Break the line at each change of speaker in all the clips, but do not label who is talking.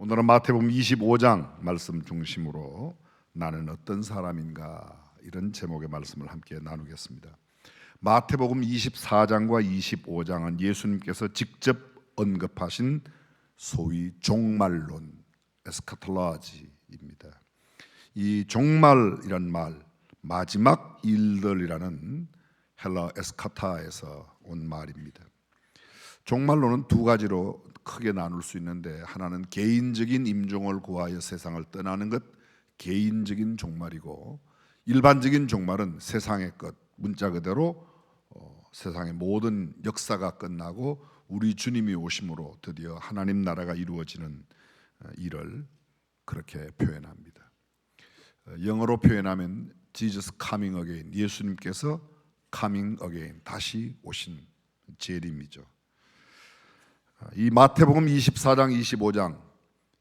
오늘은 마태복음 25장 말씀 중심으로 나는 어떤 사람인가 이런 제목의 말씀을 함께 나누겠습니다. 마태복음 24장과 25장은 예수님께서 직접 언급하신 소위 종말론, 에스카톨로지입니다. 이 종말이란 말, 마지막 일들이라는 헬라 에스카타에서 온 말입니다. 종말론은 두 가지로 크게 나눌 수 있는데, 하나는 개인적인 임종을 구하여 세상을 떠나는 것, 개인적인 종말이고, 일반적인 종말은 세상의 것, 문자 그대로 세상의 모든 역사가 끝나고 우리 주님이 오심으로 드디어 하나님 나라가 이루어지는 일을 그렇게 표현합니다. 영어로 표현하면 Jesus coming again, 예수님께서 coming again, 다시 오신 재림이죠. 이 마태복음 24장 25장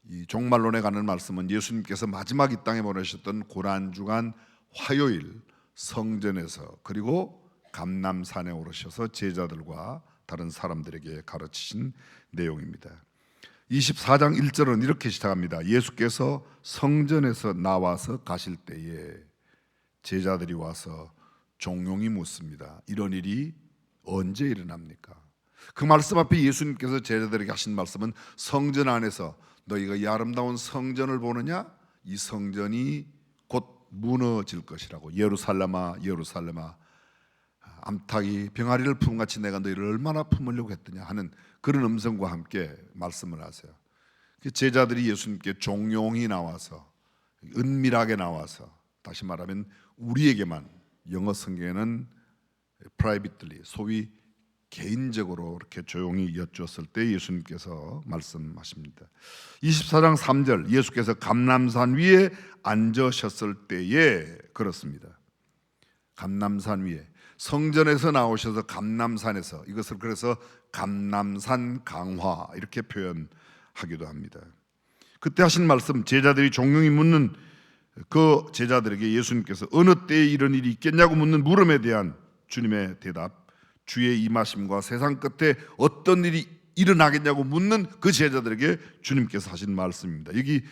이 종말론에 관한 말씀은 예수님께서 마지막 이 땅에 보내셨던 고난주간 화요일 성전에서 그리고 감람산에 오르셔서 제자들과 다른 사람들에게 가르치신 내용입니다. 24장 1절은 이렇게 시작합니다. 예수께서 성전에서 나와서 가실 때에 제자들이 와서 종용이 묻습니다. 이런 일이 언제 일어납니까? 그 말씀 앞에 예수님께서 제자들에게 하신 말씀은, 성전 안에서 너희가 이 아름다운 성전을 보느냐? 이 성전이 곧 무너질 것이라고. 예루살렘아 예루살렘아, 암탉이 병아리를 품같이 내가 너희를 얼마나 품으려고 했더냐 하는 그런 음성과 함께 말씀을 하세요. 제자들이 예수님께 종용이 나와서, 은밀하게 나와서, 다시 말하면 우리에게만, 영어 성경에는 privately, 소위 개인적으로 이렇게 조용히 여쭈었을 때 예수님께서 말씀하십니다. 24장 3절, 예수께서 감람산 위에 앉으셨을 때에 그렇습니다. 감람산 위에, 성전에서 나오셔서 감람산에서, 이것을 그래서 감람산 강화 이렇게 표현하기도 합니다. 그때 하신 말씀, 제자들이 종용이 묻는 그 제자들에게 예수님께서 어느 때에 이런 일이 있겠냐고 묻는 물음에 대한 주님의 대답, 주의 임하심과 세상 끝에 어떤 일이 일어나겠냐고 묻는 그 제자들에게 주님께서 하신 말씀입니다. 여기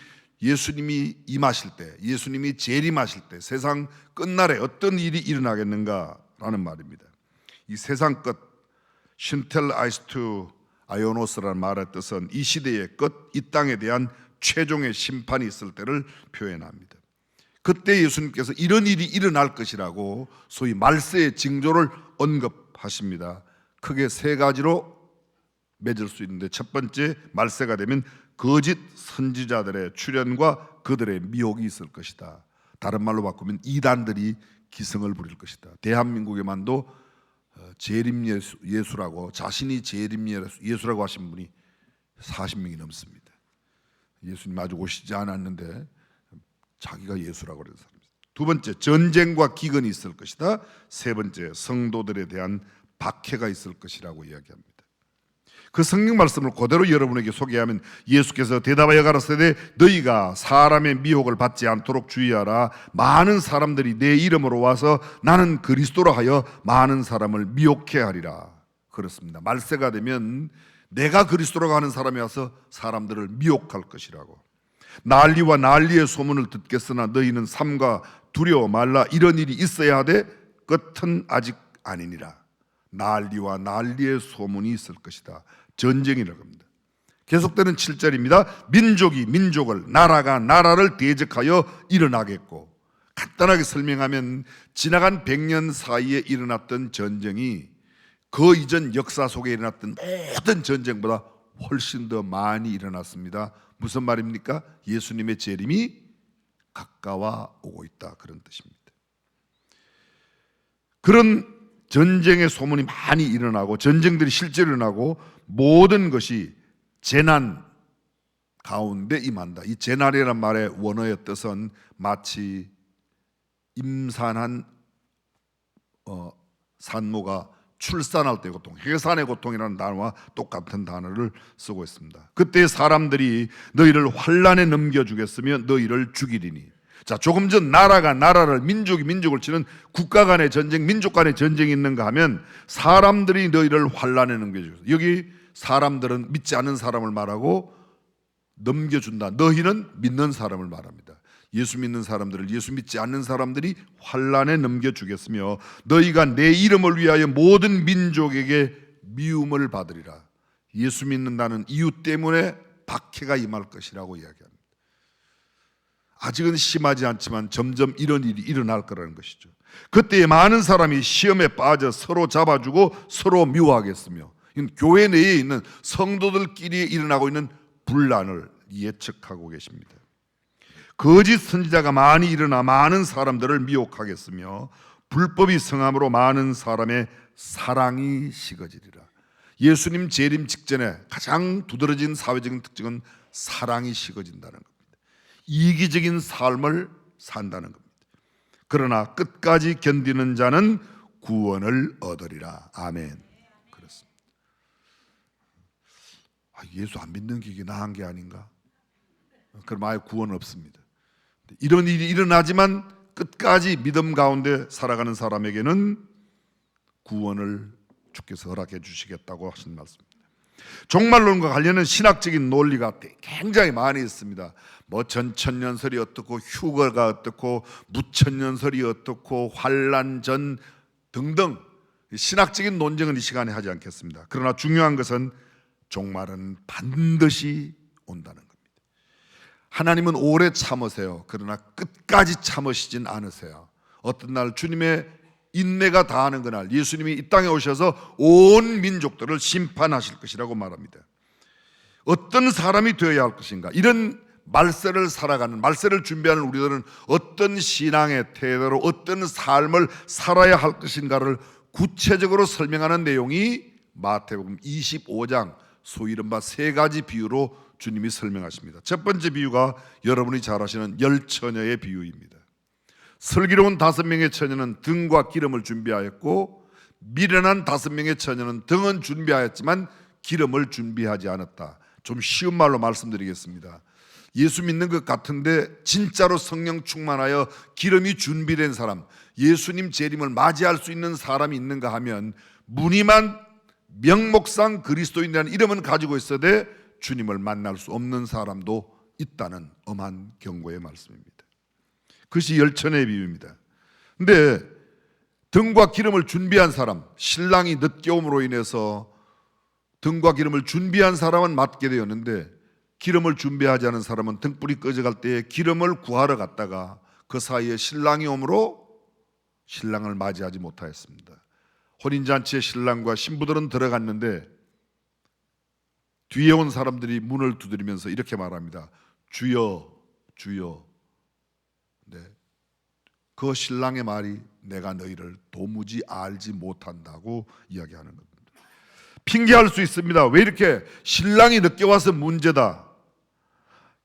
예수님이 임하실 때, 예수님이 재림하실 때, 세상 끝날에 어떤 일이 일어나겠는가라는 말입니다. 이 세상 끝, 신텔 아이스투 아이오노스라는 말의 뜻은 이 시대의 끝, 이 땅에 대한 최종의 심판이 있을 때를 표현합니다. 그때 예수님께서 이런 일이 일어날 것이라고 소위 말세의 징조를 언급하십니다. 크게 세 가지로 맺을 수 있는데, 첫 번째, 말세가 되면 거짓 선지자들의 출현과 그들의 미혹이 있을 것이다. 다른 말로 바꾸면 이단들이 기승을 부릴 것이다. 대한민국에만도 재림 예수라고, 자신이 재림 예수라고 하신 분이 40명이 넘습니다. 예수님 아직 오시지 않았는데 자기가 예수라고 그러는 사람입니다. 두 번째, 전쟁과 기근이 있을 것이다. 세 번째, 성도들에 대한 박해가 있을 것이라고 이야기합니다. 그 성경 말씀을 그대로 여러분에게 소개하면, 예수께서 대답하여 가라사대 너희가 사람의 미혹을 받지 않도록 주의하라. 많은 사람들이 내 이름으로 와서 나는 그리스도라 하여 많은 사람을 미혹해 하리라. 그렇습니다. 말세가 되면 내가 그리스도라고 하는 사람이 와서 사람들을 미혹할 것이라고. 난리와 난리의 소문을 듣겠으나 너희는 삼가 두려워 말라. 이런 일이 있어야 하되 끝은 아직 아니니라. 난리와 난리의 소문이 있을 것이다. 전쟁이라고 합니다. 계속되는 7절입니다. 민족이 민족을, 나라가 나라를 대적하여 일어나겠고, 간단하게 설명하면 지나간 100년 사이에 일어났던 전쟁이 그 이전 역사 속에 일어났던 모든 전쟁보다 훨씬 더 많이 일어났습니다. 무슨 말입니까? 예수님의 재림이 가까워 오고 있다, 그런 뜻입니다. 그런 전쟁의 소문이 많이 일어나고, 전쟁들이 실제로 일어나고, 모든 것이 재난 가운데 임한다. 이 재난이라는 말의 원어의 뜻은 마치 임산한 산모가 출산할 때 고통, 해산의 고통이라는 단어와 똑같은 단어를 쓰고 있습니다. 그때 사람들이 너희를 환난에 넘겨주겠으며 너희를 죽이리니. 자, 조금 전 나라가 나라를, 민족이 민족을 치는 국가 간의 전쟁, 민족 간의 전쟁이 있는가 하면 사람들이 너희를 환난에 넘겨주겠다. 여기 사람들은 믿지 않는 사람을 말하고 넘겨준다. 너희는 믿는 사람을 말합니다. 예수 믿는 사람들을 예수 믿지 않는 사람들이 환난에 넘겨주겠으며 너희가 내 이름을 위하여 모든 민족에게 미움을 받으리라. 예수 믿는다는 이유 때문에 박해가 임할 것이라고 이야기합니다. 아직은 심하지 않지만 점점 이런 일이 일어날 거라는 것이죠. 그때에 많은 사람이 시험에 빠져 서로 잡아주고 서로 미워하겠으며, 이건 교회 내에 있는 성도들끼리 일어나고 있는 분란을 예측하고 계십니다. 거짓 선지자가 많이 일어나 많은 사람들을 미혹하겠으며 불법이 성함으로 많은 사람의 사랑이 식어지리라. 예수님 재림 직전에 가장 두드러진 사회적인 특징은 사랑이 식어진다는 겁니다. 이기적인 삶을 산다는 겁니다. 그러나 끝까지 견디는 자는 구원을 얻으리라. 아멘. 그렇습니다. 예수 안 믿는 게 나은 게 아닌가? 그럼 아예 구원 없습니다. 이런 일이 일어나지만 끝까지 믿음 가운데 살아가는 사람에게는 구원을 주께서 허락해 주시겠다고 하신 말씀입니다. 종말론과 관련된 신학적인 논리가 굉장히 많이 있습니다. 뭐 전천년설이 어떻고 휴거가 어떻고 무천년설이 어떻고 환란 전 등등 신학적인 논쟁은 이 시간에 하지 않겠습니다. 그러나 중요한 것은 종말은 반드시 온다는 겁니다. 하나님은 오래 참으세요. 그러나 끝까지 참으시진 않으세요. 어떤 날 주님의 인내가 다하는 그날 예수님이 이 땅에 오셔서 온 민족들을 심판하실 것이라고 말합니다. 어떤 사람이 되어야 할 것인가? 이런 말세를 살아가는, 말세를 준비하는 우리들은 어떤 신앙의 태도로 어떤 삶을 살아야 할 것인가를 구체적으로 설명하는 내용이 마태복음 25장 소위 이른바 세 가지 비유로 주님이 설명하십니다. 첫 번째 비유가 여러분이 잘 아시는 열 처녀의 비유입니다. 슬기로운 5명의 처녀는 등과 기름을 준비하였고 미련한 5명의 처녀는 등은 준비하였지만 기름을 준비하지 않았다. 좀 쉬운 말로 말씀드리겠습니다. 예수 믿는 것 같은데 진짜로 성령 충만하여 기름이 준비된 사람, 예수님 재림을 맞이할 수 있는 사람이 있는가 하면 무늬만 명목상 그리스도인이라는 이름은 가지고 있어도 주님을 만날 수 없는 사람도 있다는 엄한 경고의 말씀입니다. 그것이 열처녀의 비유입니다. 근데 등과 기름을 준비한 사람, 신랑이 늦게 옴으로 인해서 등과 기름을 준비한 사람은 맞게 되었는데 기름을 준비하지 않은 사람은 등불이 꺼져갈 때에 기름을 구하러 갔다가 그 사이에 신랑이 오므로 신랑을 맞이하지 못하였습니다. 혼인잔치에 신랑과 신부들은 들어갔는데 뒤에 온 사람들이 문을 두드리면서 이렇게 말합니다. 주여, 주여. 네. 그 신랑의 말이 내가 너희를 도무지 알지 못한다고 이야기하는 겁니다. 핑계할 수 있습니다. 왜 이렇게 신랑이 늦게 와서 문제다.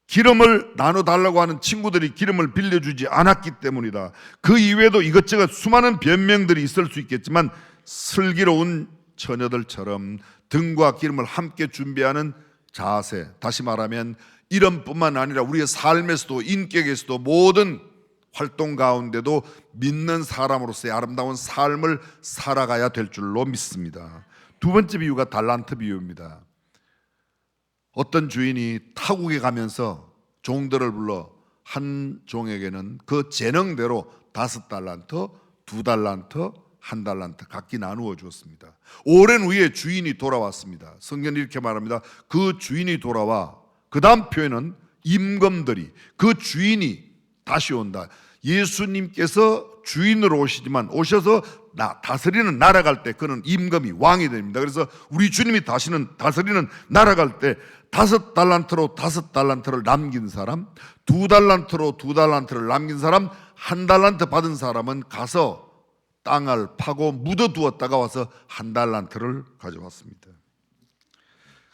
기름을 나눠달라고 하는 친구들이 기름을 빌려주지 않았기 때문이다. 그 이외에도 이것저것 수많은 변명들이 있을 수 있겠지만 슬기로운 처녀들처럼 등과 기름을 함께 준비하는 자세, 다시 말하면 이름뿐만 아니라 우리의 삶에서도 인격에서도 모든 활동 가운데도 믿는 사람으로서의 아름다운 삶을 살아가야 될 줄로 믿습니다. 두 번째 비유가 달란트 비유입니다. 어떤 주인이 타국에 가면서 종들을 불러 한 종에게는 그 재능대로 5달란트, 2달란트, 1달란트 각기 나누어 주었습니다. 오랜 후에 주인이 돌아왔습니다. 성경이 이렇게 말합니다. 그 주인이 돌아와, 그 다음 표현은 임금들이, 그 주인이 다시 온다. 예수님께서 주인으로 오시지만 오셔서 다스리는 나라갈 때 그는 임금이 왕이 됩니다. 그래서 우리 주님이 다스리는 나라갈 때 5달란트로 5달란트를 남긴 사람, 2달란트로 2달란트를 남긴 사람, 1달란트 받은 사람은 가서 땅을 파고 묻어두었다가 와서 1달란트를 가져왔습니다.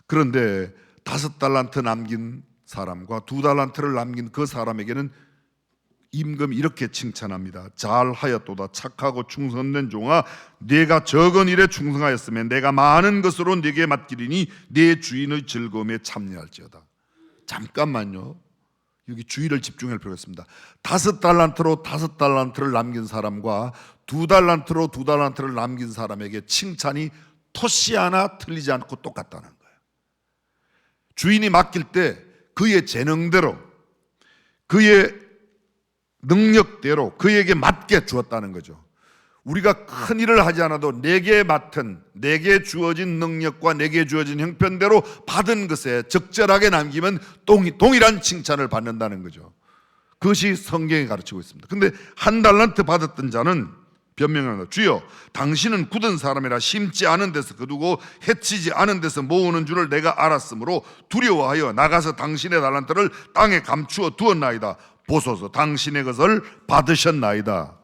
그런데 5달란트 남긴 사람과 2달란트를 남긴 그 사람에게는 임금이 이렇게 칭찬합니다. 잘하였도다 착하고 충성된 종아, 네가 적은 일에 충성하였으면 내가 많은 것으로 네게 맡기리니 네 주인의 즐거움에 참여할지어다. 잠깐만요. 여기 주의를 집중할 필요가 있습니다. 5달란트로 5달란트를 남긴 사람과 2달란트로 2달란트를 남긴 사람에게 칭찬이 토시 하나 틀리지 않고 똑같다는 거예요. 주인이 맡길 때 그의 재능대로, 그의 능력대로 그에게 맞게 주었다는 거죠. 우리가 큰 일을 하지 않아도 내게 맡은, 내게 주어진 능력과 내게 주어진 형편대로 받은 것에 적절하게 남기면 동일한 칭찬을 받는다는 거죠. 그것이 성경이 가르치고 있습니다. 근데 한 달란트 받았던 자는 변명합니다. 주여, 당신은 굳은 사람이라 심지 않은 데서 거두고 해치지 않은 데서 모으는 줄을 내가 알았으므로 두려워하여 나가서 당신의 달란트를 땅에 감추어 두었나이다. 보소서, 당신의 것을 받으셨나이다.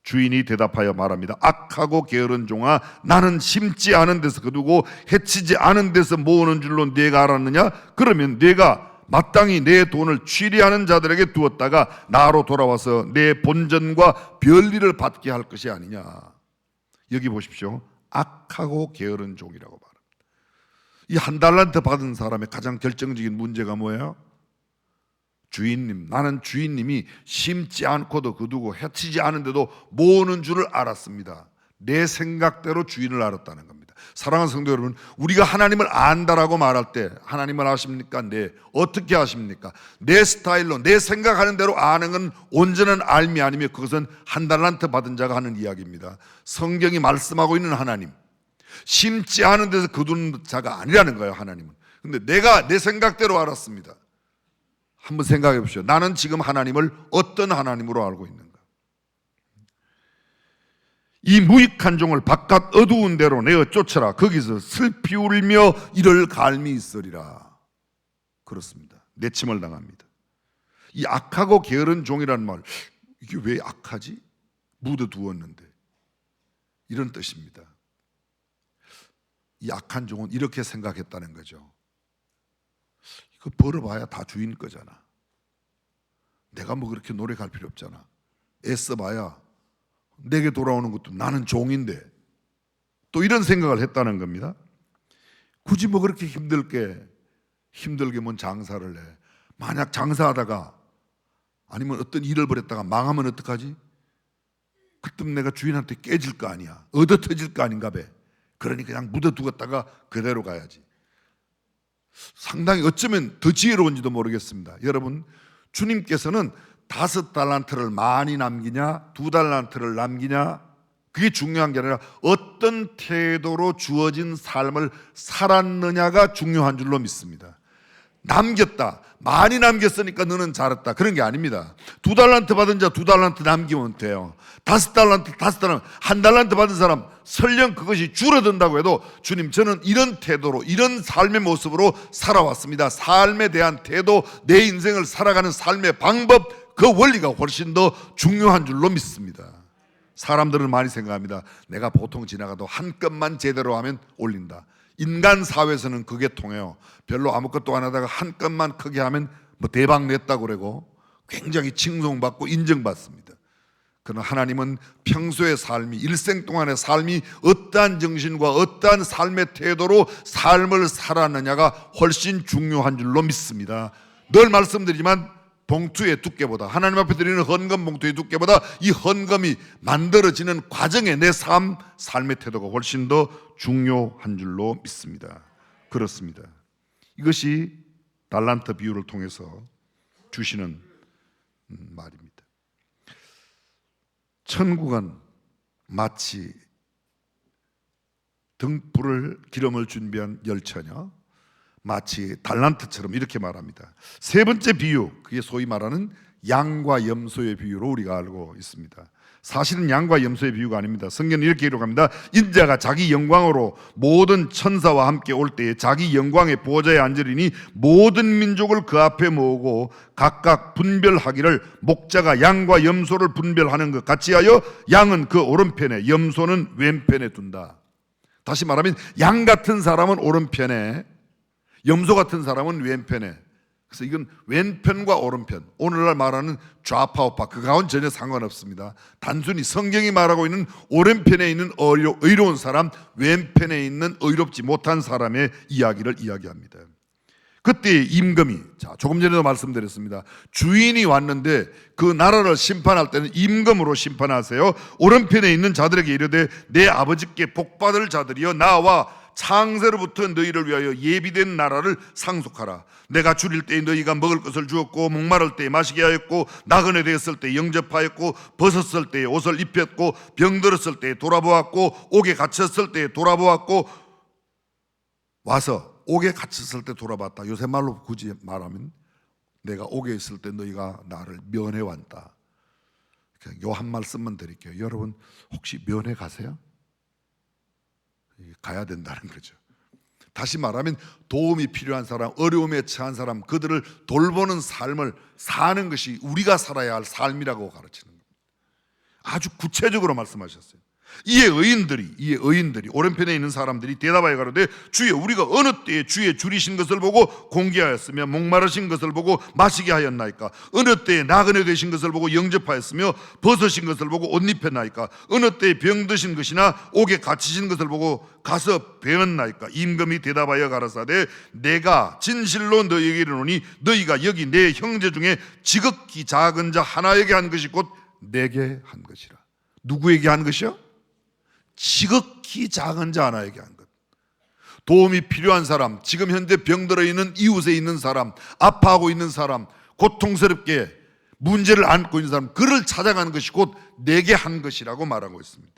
주인이 대답하여 말합니다. 악하고 게으른 종아, 나는 심지 않은 데서 거두고 해치지 않은 데서 모으는 줄로 네가 알았느냐? 그러면 네가 마땅히 내 돈을 취리하는 자들에게 두었다가 나로 돌아와서 내 본전과 별리를 받게 할 것이 아니냐. 여기 보십시오. 악하고 게으른 종이라고 말합니다. 이 한 달란트 받은 사람의 가장 결정적인 문제가 뭐예요? 주인님, 나는 주인님이 심지 않고도 거두고 해치지 않은데도 모으는 줄을 알았습니다. 내 생각대로 주인을 알았다는 겁니다. 사랑하는 성도 여러분, 우리가 하나님을 안다라고 말할 때 하나님을 아십니까? 네. 어떻게 아십니까? 내 스타일로 내 생각하는 대로 아는 건 온전한 알미 아니며 그것은 한 달란트 받은 자가 하는 이야기입니다. 성경이 말씀하고 있는 하나님, 심지 않은 데서 거두는 자가 아니라는 거예요. 하나님은. 근데 내가 내 생각대로 알았습니다. 한번 생각해 보십시오. 나는 지금 하나님을 어떤 하나님으로 알고 있는가? 이 무익한 종을 바깥 어두운 데로 내어 쫓아라. 거기서 슬피 울며 이를 갈미 있으리라. 그렇습니다. 내침을 당합니다. 이 악하고 게으른 종이라는 말, 이게 왜 악하지? 묻어두었는데, 이런 뜻입니다. 이 악한 종은 이렇게 생각했다는 거죠. 이거 벌어봐야 다 주인 거잖아. 내가 뭐 그렇게 노력할 필요 없잖아. 애써봐야 내게 돌아오는 것도 나는 종인데, 또 이런 생각을 했다는 겁니다. 굳이 뭐 그렇게 힘들게 뭔 장사를 해. 만약 장사하다가 아니면 어떤 일을 벌였다가 망하면 어떡하지? 그때면 내가 주인한테 깨질 거 아니야. 얻어 터질 거 아닌가 봐. 그러니 그냥 묻어두었다가 그대로 가야지. 상당히 어쩌면 더 지혜로운지도 모르겠습니다. 여러분, 주님께서는 5달란트를 많이 남기냐 2달란트를 남기냐, 그게 중요한 게 아니라 어떤 태도로 주어진 삶을 살았느냐가 중요한 줄로 믿습니다. 남겼다, 많이 남겼으니까 너는 잘했다, 그런 게 아닙니다. 2달란트 받은 자 2달란트 남기면 돼요. 5달란트, 한 달란트 받은 사람 설령 그것이 줄어든다고 해도 주님, 저는 이런 태도로, 이런 삶의 모습으로 살아왔습니다. 삶에 대한 태도, 내 인생을 살아가는 삶의 방법, 그 원리가 훨씬 더 중요한 줄로 믿습니다. 사람들은 많이 생각합니다. 내가 보통 지나가도 한 건만 제대로 하면 올린다. 인간 사회에서는 그게 통해요. 별로 아무것도 안 하다가 한 건만 크게 하면 뭐 대박 냈다고 그러고 굉장히 칭송받고 인정받습니다. 그러나 하나님은 평소의 삶이, 일생 동안의 삶이 어떠한 정신과 어떠한 삶의 태도로 삶을 살았느냐가 훨씬 중요한 줄로 믿습니다. 늘 말씀드리지만 봉투의 두께보다, 하나님 앞에 드리는 헌금 봉투의 두께보다 이 헌금이 만들어지는 과정에 내 삶의 태도가 훨씬 더 중요한 줄로 믿습니다. 그렇습니다. 이것이 달란트 비유를 통해서 주시는 말입니다. 천국은 마치 등불을 기름을 준비한 열처녀, 마치 달란트처럼 이렇게 말합니다. 세 번째 비유, 그게 소위 말하는 양과 염소의 비유로 우리가 알고 있습니다. 사실은 양과 염소의 비유가 아닙니다. 성경은 이렇게 기록합니다. 인자가 자기 영광으로 모든 천사와 함께 올 때에 자기 영광의 보좌에 앉으리니 모든 민족을 그 앞에 모으고 각각 분별하기를 목자가 양과 염소를 분별하는 것 같이 하여 양은 그 오른편에 염소는 왼편에 둔다. 다시 말하면 양 같은 사람은 오른편에, 염소 같은 사람은 왼편에. 그래서 이건 왼편과 오른편, 오늘날 말하는 좌파 우파 그거와는 전혀 상관없습니다. 단순히 성경이 말하고 있는 오른편에 있는 의로운 사람, 왼편에 있는 의롭지 못한 사람의 이야기를 이야기합니다. 그때 임금이, 조금 전에도 말씀드렸습니다. 주인이 왔는데 그 나라를 심판할 때는 임금으로 심판하세요. 오른편에 있는 자들에게 이르되 내 아버지께 복받을 자들이여 나와 창세로부터 너희를 위하여 예비된 나라를 상속하라. 내가 줄일 때에 너희가 먹을 것을 주었고, 목마를 때에 마시게 하였고, 나그네 되었을 때에 영접하였고, 벗었을 때에 옷을 입혔고, 병들었을 때에 돌아보았고, 옥에 갇혔을 때에 돌아보았고, 와서 옥에 갇혔을 때 돌아봤다. 요새 말로 굳이 말하면 내가 옥에 있을 때 너희가 나를 면회 왔다. 요 한 말씀만 드릴게요. 여러분 혹시 면회 가세요? 가야 된다는 거죠. 다시 말하면 도움이 필요한 사람, 어려움에 처한 사람, 그들을 돌보는 삶을 사는 것이 우리가 살아야 할 삶이라고 가르치는 겁니다. 아주 구체적으로 말씀하셨어요. 이에 의인들이 오른편에 있는 사람들이 대답하여 가로되 주여 우리가 어느 때에 주의 줄이신 것을 보고 공개하였으며 목마르신 것을 보고 마시게 하였나이까? 어느 때에 나그네 되신 것을 보고 영접하였으며 벗으신 것을 보고 옷 입혔나이까? 어느 때에 병드신 것이나 옥에 갇히신 것을 보고 가서 배웠나이까? 임금이 대답하여 가라사대 내가 진실로 너희에게 이르노니 너희가 여기 내 형제 중에 지극히 작은 자 하나에게 한 것이 곧 내게 한 것이라. 누구에게 한 것이요? 지극히 작은 자 하나에게 한 것. 도움이 필요한 사람, 지금 현재 병들어 있는 이웃에 있는 사람, 아파하고 있는 사람, 고통스럽게 문제를 안고 있는 사람, 그를 찾아가는 것이 곧 내게 한 것이라고 말하고 있습니다.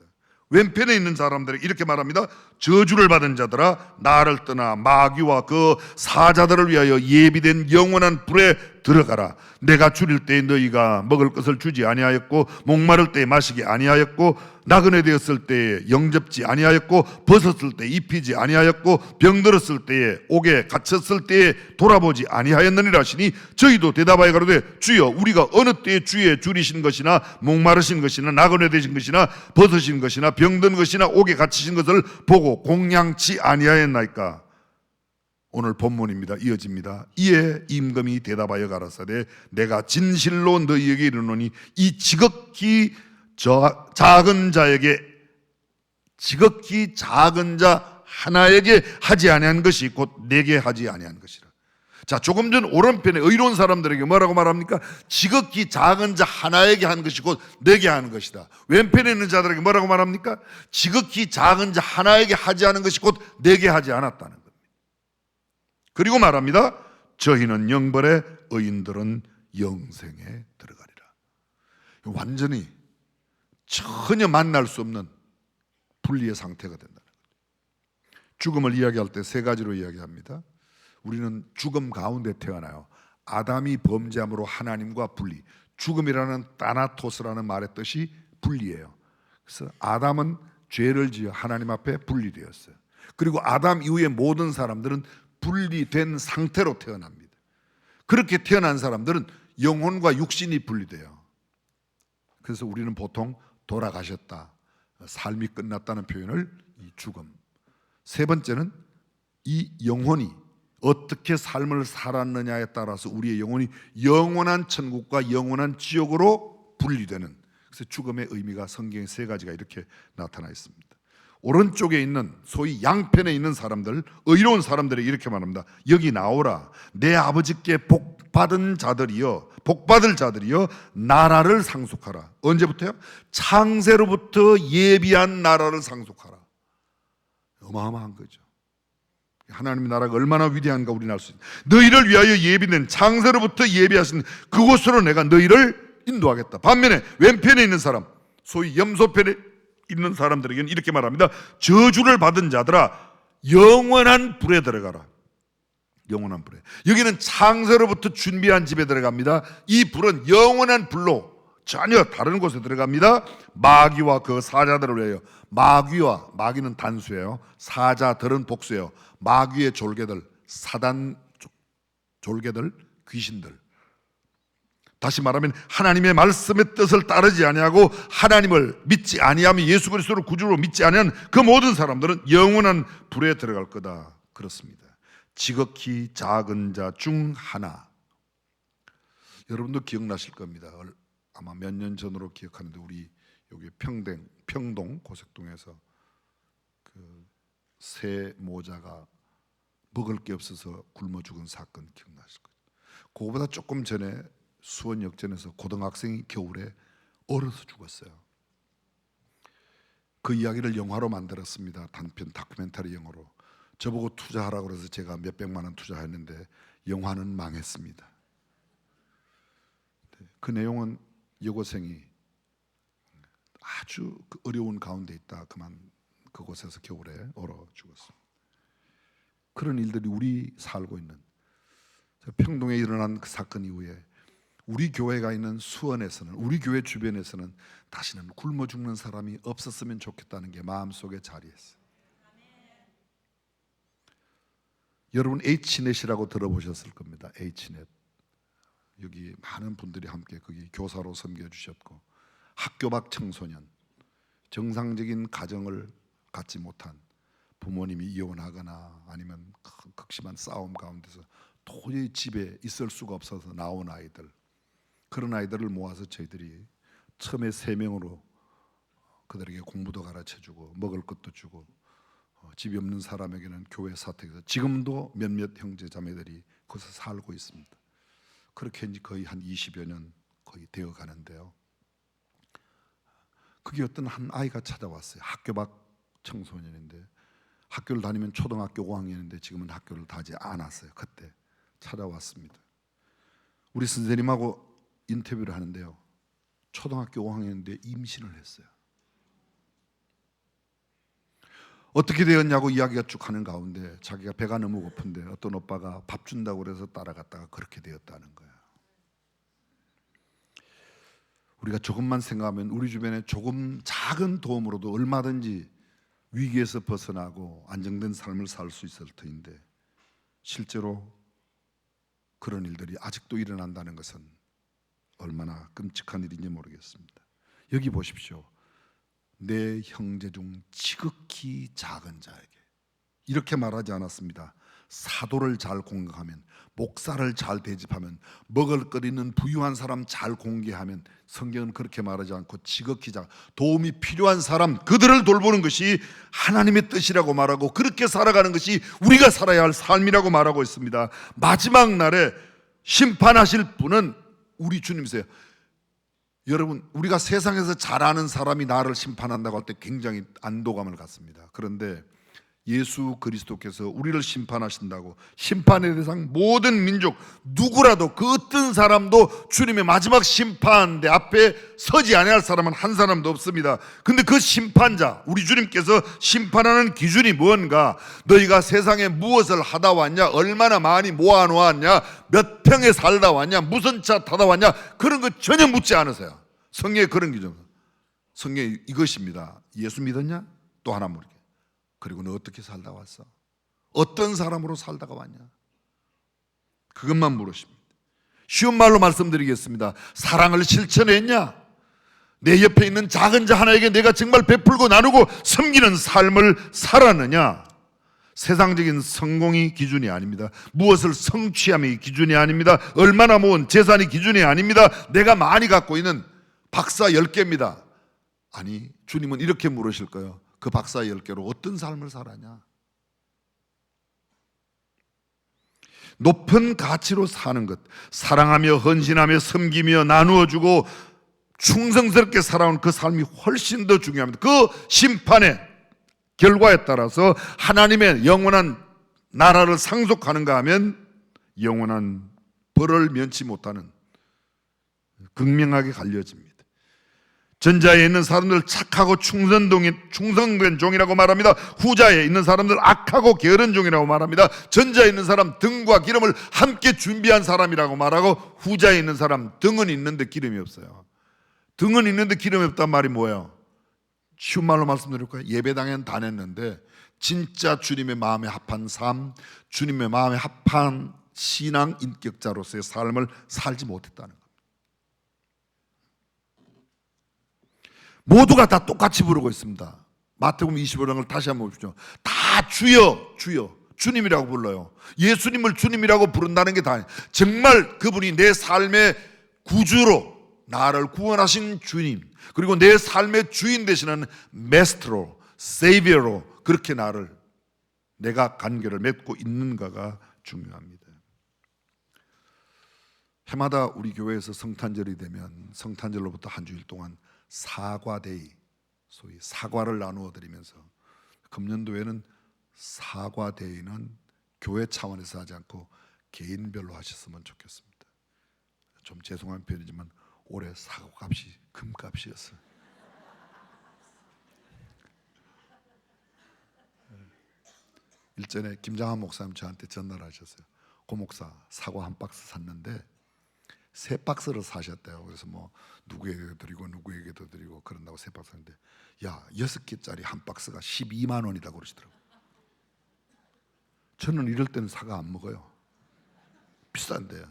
왼편에 있는 사람들에게 이렇게 말합니다. 저주를 받은 자들아 나를 떠나 마귀와 그 사자들을 위하여 예비된 영원한 불에 들어가라. 내가 줄일 때에 너희가 먹을 것을 주지 아니하였고, 목마를 때에 마시기 아니하였고, 나그네 되었을 때에 영접지 아니하였고, 벗었을 때에 입히지 아니하였고, 병들었을 때에 옥에 갇혔을 때에 돌아보지 아니하였느니라 하시니 저희도 대답하여 가로되 주여 우리가 어느 때에 주의 줄이신 것이나 목마르신 것이나 나그네 되신 것이나 벗으신 것이나 병든 것이나 옥에 갇히신 것을 보고 공양치 아니하였나이까? 오늘 본문입니다. 이어집니다. 이에 임금이 대답하여 가라사대 내가 진실로 너희에게 이르노니 이 지극히 작은 자에게, 지극히 작은 자 하나에게 하지 아니한 것이 곧 내게 하지 아니한 것이라. 자, 조금 전 오른편에 의로운 사람들에게 뭐라고 말합니까? 지극히 작은 자 하나에게 한 것이 곧 내게 하는 것이다. 왼편에 있는 자들에게 뭐라고 말합니까? 지극히 작은 자 하나에게 하지 않은 것이 곧 내게 하지 않았다는 겁니다. 그리고 말합니다. 저희는 영벌에 의인들은 영생에 들어가리라. 완전히 전혀 만날 수 없는 분리의 상태가 된다는 거죠. 죽음을 이야기할 때 세 가지로 이야기합니다. 우리는 죽음 가운데 태어나요. 아담이 범죄함으로 하나님과 분리. 죽음이라는 따나토스라는 말의 뜻이 분리예요. 그래서 아담은 죄를 지어 하나님 앞에 분리되었어요. 그리고 아담 이후의 모든 사람들은 분리된 상태로 태어납니다. 그렇게 태어난 사람들은 영혼과 육신이 분리돼요. 그래서 우리는 보통 돌아가셨다, 삶이 끝났다는 표현을 이 죽음. 세 번째는 이 영혼이 어떻게 삶을 살았느냐에 따라서 우리의 영혼이 영원한 천국과 영원한 지옥으로 분리되는, 그래서 죽음의 의미가 성경에 세 가지가 이렇게 나타나 있습니다. 오른쪽에 있는 소위 양편에 있는 사람들, 의로운 사람들이 이렇게 말합니다. 여기 나오라. 내 아버지께 복받은 자들이여, 복받을 자들이여 나라를 상속하라. 언제부터요? 창세로부터 예비한 나라를 상속하라. 어마어마한 거죠. 하나님의 나라가 얼마나 위대한가 우리는 알 수 있습니다. 너희를 위하여 예비된, 창세로부터 예비하신 그곳으로 내가 너희를 인도하겠다. 반면에 왼편에 있는 사람, 소위 염소편에 있는 사람들에게는 이렇게 말합니다. 저주를 받은 자들아 영원한 불에 들어가라. 영원한 불에. 여기는 창세로부터 준비한 집에 들어갑니다. 이 불은 영원한 불로 전혀 다른 곳에 들어갑니다. 마귀와 그 사자들을 위하여. 마귀와, 마귀는 단수예요. 사자들은 복수예요. 마귀의 졸개들, 사단 졸개들, 귀신들. 다시 말하면 하나님의 말씀의 뜻을 따르지 아니하고 하나님을 믿지 아니하며 예수 그리스도를 구주로 믿지 아니하는 그 모든 사람들은 영원한 불에 들어갈 거다. 그렇습니다. 지극히 작은 자 중 하나. 여러분도 기억나실 겁니다. 아마 몇 년 전으로 기억하는데 우리 여기 평동 고색동에서 그 새 모자가 먹을 게 없어서 굶어 죽은 사건 기억나실 거예요. 그거보다 조금 전에 수원 역전에서 고등학생이 겨울에 얼어서 죽었어요. 그 이야기를 영화로 만들었습니다. 단편 다큐멘터리 영화로. 저보고 투자하라고 그래서 제가 몇백만 원 투자했는데 영화는 망했습니다. 그 내용은 여고생이 아주 어려운 가운데 있다 그만 그곳에서 겨울에 얼어 죽었습니다. 그런 일들이 우리 살고 있는, 평동에 일어난 그 사건 이후에 우리 교회가 있는 수원에서는, 우리 교회 주변에서는 다시는 굶어 죽는 사람이 없었으면 좋겠다는 게 마음속에 자리했어요. 여러분 H넷이라고 들어보셨을 겁니다. H넷. 여기 많은 분들이 함께 거기 교사로 섬겨주셨고, 학교 밖 청소년, 정상적인 가정을 갖지 못한 부모님이 이혼하거나 아니면 극심한 싸움 가운데서 도저히 집에 있을 수가 없어서 나온 아이들, 그런 아이들을 모아서 저희들이 처음에 3명으로 그들에게 공부도 가르쳐주고 먹을 것도 주고, 집이 없는 사람에게는 교회 사택에서 지금도 몇몇 형제 자매들이 거기서 살고 있습니다. 그렇게 거의 한 20여 년 거의 되어 가는데요, 그게 어떤 한 아이가 찾아왔어요. 학교 밖 청소년인데, 학교를 다니면 초등학교 5학년인데 지금은 학교를 다니지 않았어요. 그때 찾아왔습니다. 우리 선생님하고 인터뷰를 하는데요, 초등학교 5학년인데 임신을 했어요. 어떻게 되었냐고 이야기가 쭉 하는 가운데 자기가 배가 너무 고픈데 어떤 오빠가 밥 준다고 그래서 따라갔다가 그렇게 되었다는 거예요. 우리가 조금만 생각하면 우리 주변에 조금 작은 도움으로도 얼마든지 위기에서 벗어나고 안정된 삶을 살 수 있을 터인데, 실제로 그런 일들이 아직도 일어난다는 것은 얼마나 끔찍한 일인지 모르겠습니다. 여기 보십시오. 내 형제 중 지극히 작은 자에게, 이렇게 말하지 않았습니다. 사도를 잘 공경하면, 목사를 잘 대접하면, 먹을거리는 부유한 사람 잘 공개하면, 성경은 그렇게 말하지 않고 지극히 작은, 도움이 필요한 사람, 그들을 돌보는 것이 하나님의 뜻이라고 말하고, 그렇게 살아가는 것이 우리가 살아야 할 삶이라고 말하고 있습니다. 마지막 날에 심판하실 분은 우리 주님이세요. 여러분, 우리가 세상에서 잘 아는 사람이 나를 심판한다고 할 때 굉장히 안도감을 갖습니다. 그런데 예수 그리스도께서 우리를 심판하신다고, 심판의 대상 모든 민족 누구라도, 그 어떤 사람도 주님의 마지막 심판대 앞에 서지 아니할 사람은 한 사람도 없습니다. 근데 그 심판자, 우리 주님께서 심판하는 기준이 뭔가, 너희가 세상에 무엇을 하다 왔냐, 얼마나 많이 모아놓았냐, 몇 평에 살다 왔냐, 무슨 차 타다 왔냐, 그런 거 전혀 묻지 않으세요. 성경에 그런 기준, 성경에 이것입니다. 예수 믿었냐? 또 하나 물게. 그리고 너 어떻게 살다 왔어? 어떤 사람으로 살다가 왔냐? 그것만 물으십니다. 쉬운 말로 말씀드리겠습니다. 사랑을 실천했냐? 내 옆에 있는 작은 자 하나에게 내가 정말 베풀고 나누고 섬기는 삶을 살았느냐? 세상적인 성공이 기준이 아닙니다. 무엇을 성취함이 기준이 아닙니다. 얼마나 모은 재산이 기준이 아닙니다. 내가 많이 갖고 있는 박사 10개입니다. 아니, 주님은 이렇게 물으실 거예요. 그 박사 10개로 어떤 삶을 살았냐? 높은 가치로 사는 것, 사랑하며 헌신하며 섬기며 나누어주고 충성스럽게 살아온 그 삶이 훨씬 더 중요합니다. 그 심판의 결과에 따라서 하나님의 영원한 나라를 상속하는가 하면 영원한 벌을 면치 못하는, 극명하게 갈려집니다. 전자에 있는 사람들 착하고 충성된 종이라고 말합니다. 후자에 있는 사람들 악하고 게으른 종이라고 말합니다. 전자에 있는 사람 등과 기름을 함께 준비한 사람이라고 말하고, 후자에 있는 사람 등은 있는데 기름이 없어요. 등은 있는데 기름이 없단 말이 뭐예요? 쉬운 말로 말씀드릴까요? 예배당엔 다녔는데 진짜 주님의 마음에 합한 삶, 주님의 마음에 합한 신앙 인격자로서의 삶을 살지 못했다는 겁니다. 모두가 다 똑같이 부르고 있습니다. 마태복음 25장을 다시 한번 보십시오. 다 주여 주여 주님이라고 불러요. 예수님을 주님이라고 부른다는 게 다, 정말 그분이 내 삶의 구주로 나를 구원하신 주님, 그리고 내 삶의 주인 되시는 메스트로, 세이비어로 그렇게 나를, 내가 관계를 맺고 있는가가 중요합니다. 해마다 우리 교회에서 성탄절이 되면 성탄절로부터 한 주일 동안 사과데이, 소위 사과를 나누어 드리면서, 금년도에는 사과 대회는 교회 차원에서 하지 않고 개인별로 하셨으면 좋겠습니다. 좀 죄송한 표현이지만 올해 사과값이 금값이었어요. 일전에 김장한 목사님 저한테 전화를 하셨어요. 고 목사, 사과 한 박스 샀는데 3박스를 사셨대요. 그래서 뭐 누구에게도 드리고 누구에게도 드리고 그런다고 3박스 샀는데, 야, 6개짜리 한 박스가 12만 원이라고 그러시더라고요. 저는 이럴 때는 사과 안 먹어요. 비싼데.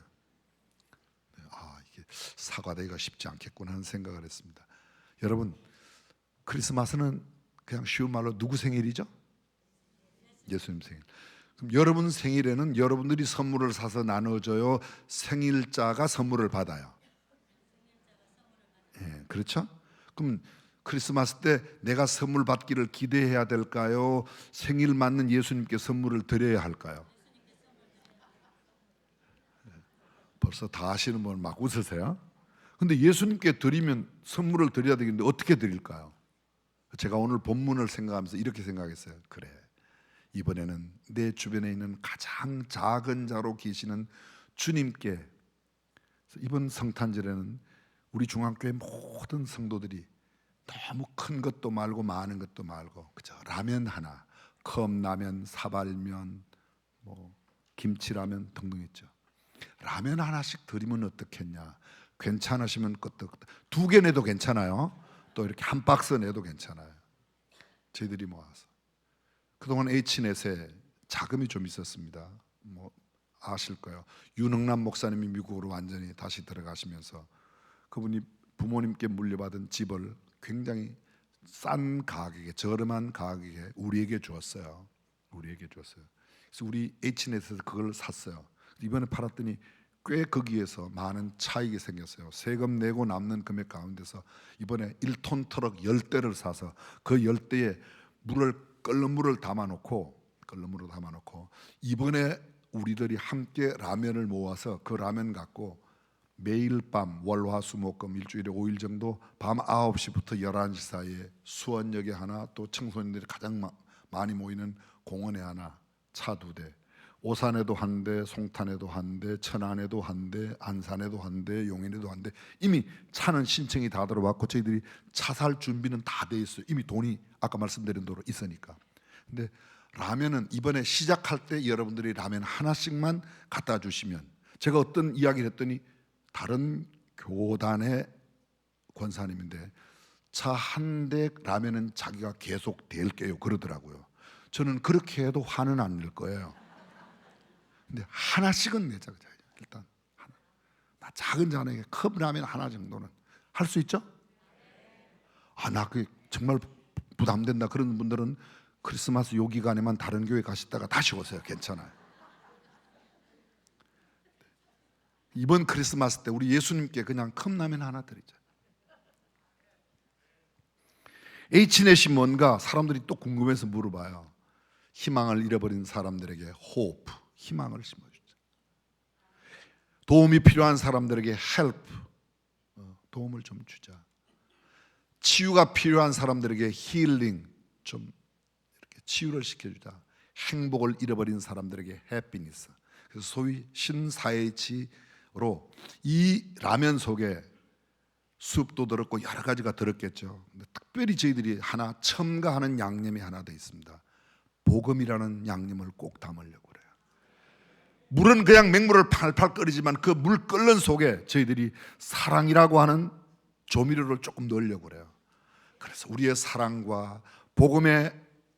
아, 이게 사과되기가 쉽지 않겠구나 하는 생각을 했습니다. 여러분, 크리스마스는 그냥 쉬운 말로 누구 생일이죠? 예수님 생일. 그럼 여러분 생일에는 여러분들이 선물을 사서 나눠줘요? 생일자가 선물을 받아요? 예, 그렇죠? 그럼 크리스마스 때 내가 선물 받기를 기대해야 될까요? 생일 맞는 예수님께 선물을 드려야 할까요? 벌써 다 아시는 분 막 웃으세요. 근데 예수님께 드리면 선물을 드려야 되겠는데 어떻게 드릴까요? 제가 오늘 본문을 생각하면서 이렇게 생각했어요. 그래, 이번에는 내 주변에 있는 가장 작은 자로 계시는 주님께, 이번 성탄절에는 우리 중앙교회 모든 성도들이 너무 큰 것도 말고 많은 것도 말고 그저 라면 하나, 컵라면, 사발면, 뭐 김치라면 등등 있죠. 라면 하나씩 드리면 어떻겠냐? 괜찮으시면 그것도 2개 내도 괜찮아요. 또 이렇게 한 박스 내도 괜찮아요. 저희들이 모아서 그동안 H넷에 자금이 좀 있었습니다. 뭐 아실 거예요. 윤흥남 목사님이 미국으로 완전히 다시 들어가시면서 그분이 부모님께 물려받은 집을 굉장히 싼 가격에, 저렴한 가격에 우리에게 주었어요. 그래서 우리 H넷에서 그걸 샀어요. 이번에 팔았더니 꽤 거기에서 많은 차익이 생겼어요. 세금 내고 남는 금액 가운데서 이번에 1톤 트럭 10대를 사서 그 10대에 끓는 물을 담아놓고 이번에 우리들이 함께 라면을 모아서 그 라면 갖고 매일 밤 월화수목금 일주일에 5일 정도 밤 9시부터 11시 사이에 수원역에 하나, 또 청소년들이 가장 많이 모이는 공원에 하나, 차 2대, 오산에도 한 대, 송탄에도 한 대, 천안에도 한 대, 안산에도 한 대, 용인에도 한 대. 이미 차는 신청이 다 들어왔고 저희들이 차 살 준비는 다 돼 있어요. 이미 돈이 아까 말씀드린 대로 있으니까. 근데 라면은 이번에 시작할 때 여러분들이 라면 하나씩만 갖다 주시면, 제가 어떤 이야기를 했더니 다른 교단의 권사님인데 차 한 대 라면은 자기가 계속 댈게요 그러더라고요. 저는 그렇게 해도 화는 안 낼 거예요. 근데 하나씩은 내자. 일단 하나. 나 작은 잔에 컵 라면 하나 정도는 할 수 있죠? 아, 나 그 정말 부담된다 그런 분들은 크리스마스 요 기간에만 다른 교회 가시다가 다시 오세요. 괜찮아요. 이번 크리스마스 때 우리 예수님께 그냥 컵라면 하나 드리자. H넷이 뭔가 사람들이 또 궁금해서 물어봐요. 희망을 잃어버린 사람들에게 hope, 희망을 심어주자. 도움이 필요한 사람들에게 help, 도움을 좀 주자. 치유가 필요한 사람들에게 healing, 좀 이렇게 치유를 시켜주자. 행복을 잃어버린 사람들에게 happiness. 그래서 소위 신4H로 이 라면 속에 숲도 들었고 여러 가지가 들었겠죠. 근데 특별히 저희들이 하나 첨가하는 양념이 하나 더 있습니다. 복음이라는 양념을 꼭 담으려고 그래요. 물은 그냥 맹물을 팔팔 끓이지만 그 물 끓는 속에 저희들이 사랑이라고 하는 조미료를 조금 넣으려고 그래요. 그래서 우리의 사랑과 복음의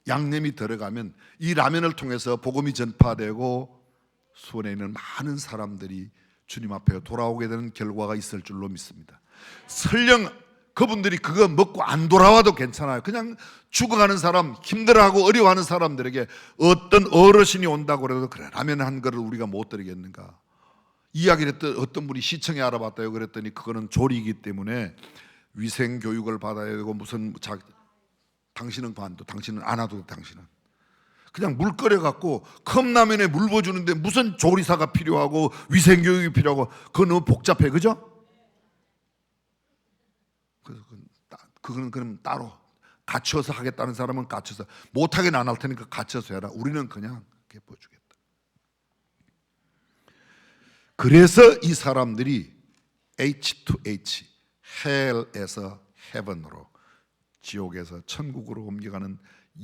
양념이 들어가면 이 라면을 통해서 복음이 전파되고 수원에 있는 많은 사람들이 주님 앞에 돌아오게 되는 결과가 있을 줄로 믿습니다. 설령 그분들이 그거 먹고 안 돌아와도 괜찮아요. 그냥 죽어가는 사람, 힘들어하고 어려워하는 사람들에게 어떤 어르신이 온다고 해도 그래, 라면 한 그릇 우리가 못 드리겠는가. 이야기를 했더니 어떤 분이 시청에 알아봤다요. 그랬더니 그거는 조리이기 때문에 위생 교육을 받아야 되고 무슨 당신은 반도, 당신은 안 와도 당신은 그냥 물 끓여갖고 컵라면에 물 부어주는데 무슨 조리사가 필요하고 위생 교육이 필요하고 그거 너무 복잡해, 그죠? 그래서 그거는 그럼 따로 갇혀서 하겠다는 사람은 갇혀서, 못하게 안 할 테니까 갇혀서 해라. 우리는 그냥 이렇게 보여주겠다. 그래서 이 사람들이 H2H, 헬에서 헤븐으로, 지옥에서 천국으로 옮겨가는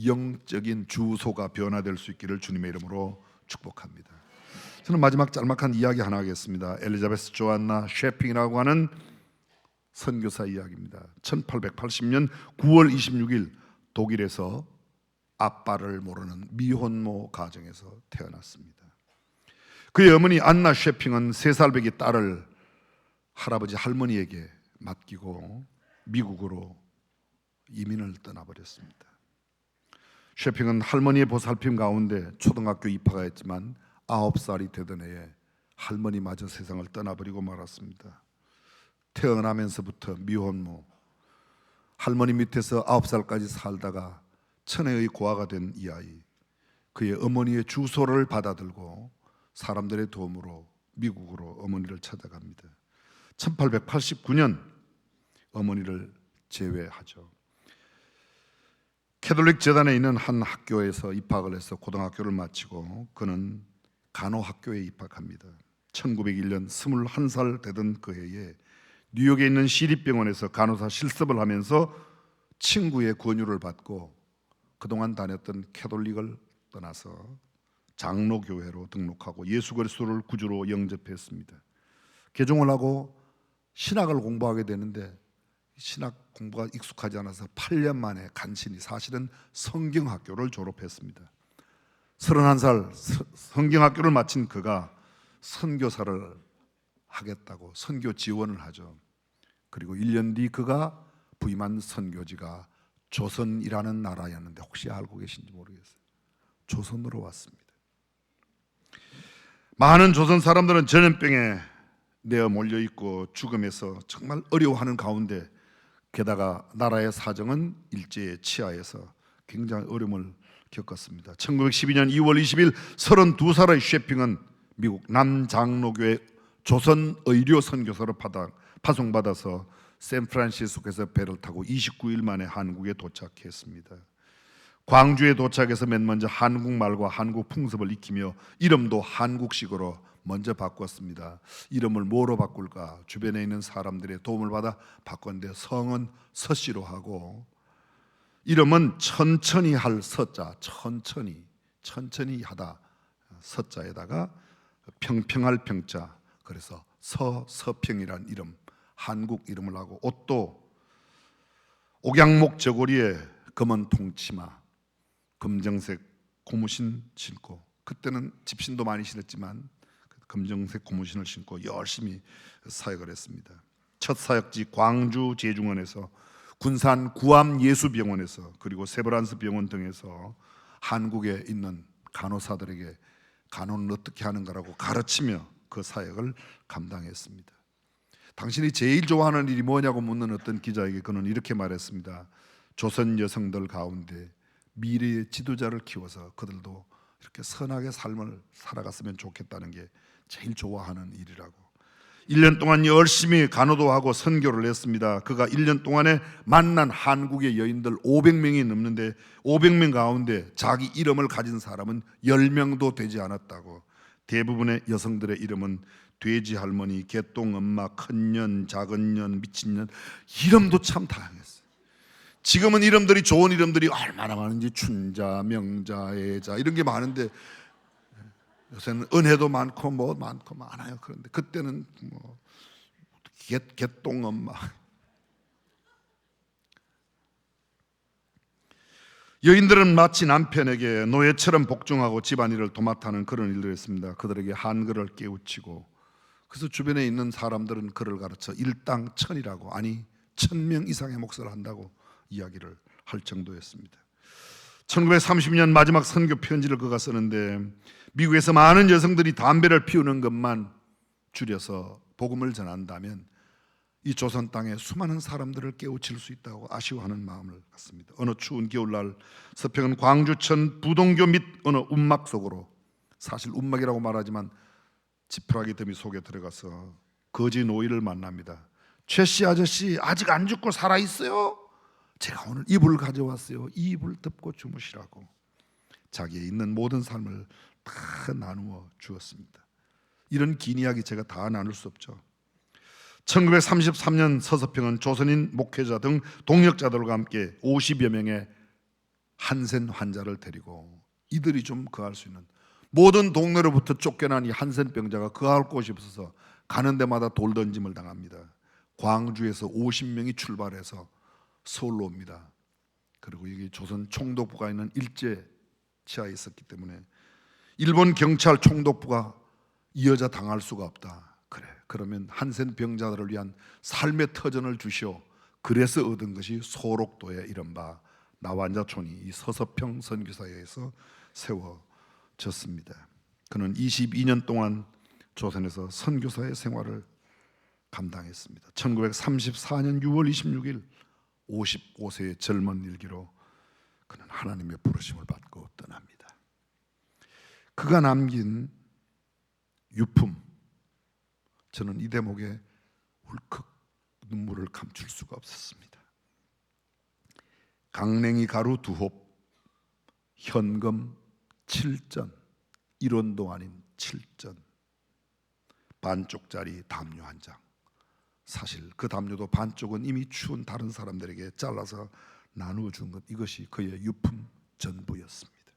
영적인 주소가 변화될 수 있기를 주님의 이름으로 축복합니다. 저는 마지막 짤막한 이야기 하나 하겠습니다. 엘리자베스 조안나 셰핑이라고 하는 선교사 이야기입니다. 1880년 9월 26일 독일에서 아빠를 모르는 미혼모 가정에서 태어났습니다. 그의 어머니 안나 셰핑은 3살배기 딸을 할아버지 할머니에게 맡기고 미국으로 이민을 떠나버렸습니다. 셰핑은 할머니의 보살핌 가운데 초등학교 입학을 했지만 9살이 되던 해에 할머니마저 세상을 떠나버리고 말았습니다. 태어나면서부터 미혼모, 할머니 밑에서 9살까지 살다가 천혜의 고아가 된 이 아이, 그의 어머니의 주소를 받아들고 사람들의 도움으로 미국으로 어머니를 찾아갑니다. 1889년 어머니를 제외하죠. 캐톨릭 재단에 있는 한 학교에서 입학을 해서 고등학교를 마치고 그는 간호학교에 입학합니다. 1901년 21살 되던 그 해에 뉴욕에 있는 시립병원에서 간호사 실습을 하면서 친구의 권유를 받고 그동안 다녔던 캐톨릭을 떠나서 장로교회로 등록하고 예수 그리스도를 구주로 영접했습니다. 개종을 하고 신학을 공부하게 되는데 신학 공부가 익숙하지 않아서 8년 만에 간신히, 사실은 성경학교를 졸업했습니다. 31살 성경학교를 마친 그가 선교사를 하겠다고 선교 지원을 하죠. 그리고 1년 뒤 그가 부임한 선교지가 조선이라는 나라였는데, 혹시 알고 계신지 모르겠어요. 조선으로 왔습니다. 많은 조선 사람들은 전염병에 내어 몰려있고 죽음에서 정말 어려워하는 가운데, 게다가 나라의 사정은 일제에 치하해서 굉장히 어려움을 겪었습니다. 1912년 2월 20일 32살의 셰핑은 미국 남장로교회 조선의료 선교사로 파송받아서 샌프란시스코에서 배를 타고 29일 만에 한국에 도착했습니다. 광주에 도착해서 맨 먼저 한국말과 한국 풍습을 익히며 이름도 한국식으로 먼저 바꿨습니다. 이름을 뭐로 바꿀까? 주변에 있는 사람들의 도움을 받아 바꿨는데 성은 서씨로 하고 이름은 천천히 할 서자, 천천히 하다 서자에다가 평평할 평자, 그래서 서평이라는 이름, 한국 이름을 하고, 옷도 옥양목 저고리에 검은 통치마, 검정색 고무신 신고, 그때는 집신도 많이 신었지만 검정색 고무신을 신고 열심히 사역을 했습니다. 첫 사역지 광주 제중원에서, 군산 구암 예수병원에서, 그리고 세브란스 병원 등에서 한국에 있는 간호사들에게 간호는 어떻게 하는가라고 가르치며 그 사역을 감당했습니다. 당신이 제일 좋아하는 일이 뭐냐고 묻는 어떤 기자에게 그는 이렇게 말했습니다. 조선 여성들 가운데 미래의 지도자를 키워서 그들도 이렇게 선하게 삶을 살아갔으면 좋겠다는 게 제일 좋아하는 일이라고. 1년 동안 열심히 간호도 하고 선교를 했습니다. 그가 1년 동안에 만난 한국의 여인들 500명이 넘는데 500명 가운데 자기 이름을 가진 사람은 10명도 되지 않았다고. 대부분의 여성들의 이름은 돼지 할머니, 개똥 엄마, 큰년, 작은년, 미친년, 이름도 참 다양했어요. 지금은 이름들이, 좋은 이름들이 얼마나 많은지, 춘자, 명자, 애자 이런 게 많은데, 요새는 은혜도 많고 뭐 많고 많아요. 그런데 그때는 뭐 개똥 엄마. 여인들은 마치 남편에게 노예처럼 복종하고 집안일을 도맡아하는 그런 일을 했습니다. 그들에게 한글을 깨우치고, 그래서 주변에 있는 사람들은 그를 가르쳐 일당 천이라고, 아니 1000명 이상의 목사를 한다고 이야기를 할 정도였습니다. 1930년 마지막 선교 편지를 그가 쓰는데, 미국에서 많은 여성들이 담배를 피우는 것만 줄여서 복음을 전한다면 이 조선 땅에 수많은 사람들을 깨우칠 수 있다고 아쉬워하는 마음을 갖습니다. 어느 추운 겨울날 서평은 광주천 부동교 및 어느 움막 속으로, 사실 움막이라고 말하지만 지푸라기 더미 속에 들어가서 거지 노인을 만납니다. 최씨 아저씨 아직 안 죽고 살아있어요? 제가 오늘 이불 가져왔어요. 이 이불 덮고 주무시라고 자기의 있는 모든 삶을 다 나누어 주었습니다. 이런 긴 이야기 제가 다 나눌 수 없죠. 1933년 서서평은 조선인 목회자 등 동역자들과 함께 50여 명의 한센 환자를 데리고 이들이 좀 거할 수 있는, 모든 동네로부터 쫓겨난 이 한센 병자가 거할 곳이 없어서 가는 데마다 돌 던짐을 당합니다. 광주에서 50명이 출발해서 서울로 옵니다. 그리고 여기 조선 총독부가 있는 일제 치하에 있었기 때문에 일본 경찰 총독부가 이 여자 당할 수가 없다. 그래, 그러면 한센 병자들을 위한 삶의 터전을 주시오. 그래서 얻은 것이 소록도의 이른바 나완자촌이 이 서서평 선교사회에서 세워졌습니다. 그는 22년 동안 조선에서 선교사의 생활을 감당했습니다. 1934년 6월 26일 55세의 젊은 일기로 그는 하나님의 부르심을 받고 떠납니다. 그가 남긴 유품, 저는 이 대목에 울컥 눈물을 감출 수가 없었습니다. 강냉이 가루 2홉, 현금 7전, 1원도 아닌 7전, 반쪽짜리 담요 한 장. 사실 그 담요도 반쪽은 이미 추운 다른 사람들에게 잘라서 나누어 준 것, 이것이 그의 유품 전부였습니다.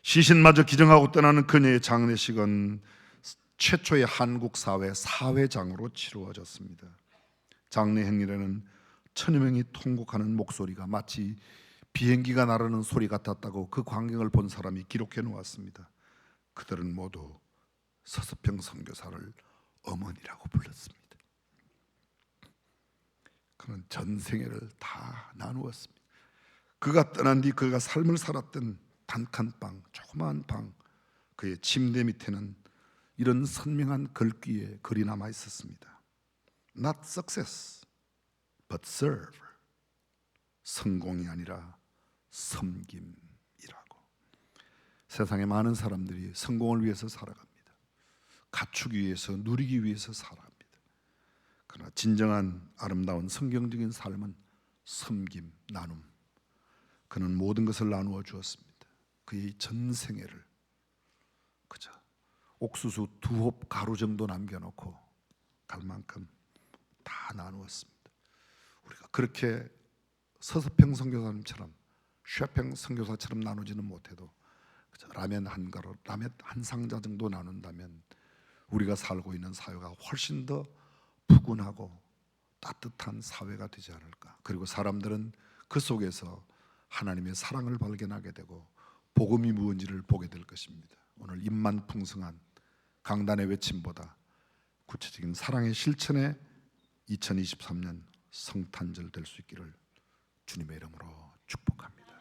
시신마저 기증하고 떠나는 그녀의 장례식은 최초의 한국 사회 사회장으로 치루어졌습니다. 장례 행렬에는 1000여 명이 통곡하는 목소리가 마치 비행기가 나르는 소리 같았다고 그 광경을 본 사람이 기록해 놓았습니다. 그들은 모두 서서평 선교사를 어머니라고 불렀습니다. 그는 전생애를 다 나누었습니다. 그가 떠난 뒤 그가 삶을 살았던 단칸방, 조그마한 방, 그의 침대 밑에는 이런 선명한 글귀에 글이 남아 있었습니다. Not success, but serve. 성공이 아니라 섬김이라고. 세상에 많은 사람들이 성공을 위해서 살아갑니다. 갖추기 위해서, 누리기 위해서 살아갑니다. 그러나 진정한 아름다운 성경적인 삶은 섬김, 나눔. 그는 모든 것을 나누어 주었습니다. 그의 전생애를 그저 옥수수 2홉 가루 정도 남겨놓고 갈 만큼 다 나누었습니다. 우리가 그렇게 서서평 선교사님처럼 쉐평 선교사처럼 나누지는 못해도 그저 라면 한 가루, 라면 한 상자 정도 나눈다면 우리가 살고 있는 사회가 훨씬 더 푸근하고 따뜻한 사회가 되지 않을까. 그리고 사람들은 그 속에서 하나님의 사랑을 발견하게 되고 복음이 무엇인지를 보게 될 것입니다. 오늘 입만 풍성한 강단의 외침보다 구체적인 사랑의 실천에 2023년 성탄절 될 수 있기를 주님의 이름으로 축복합니다.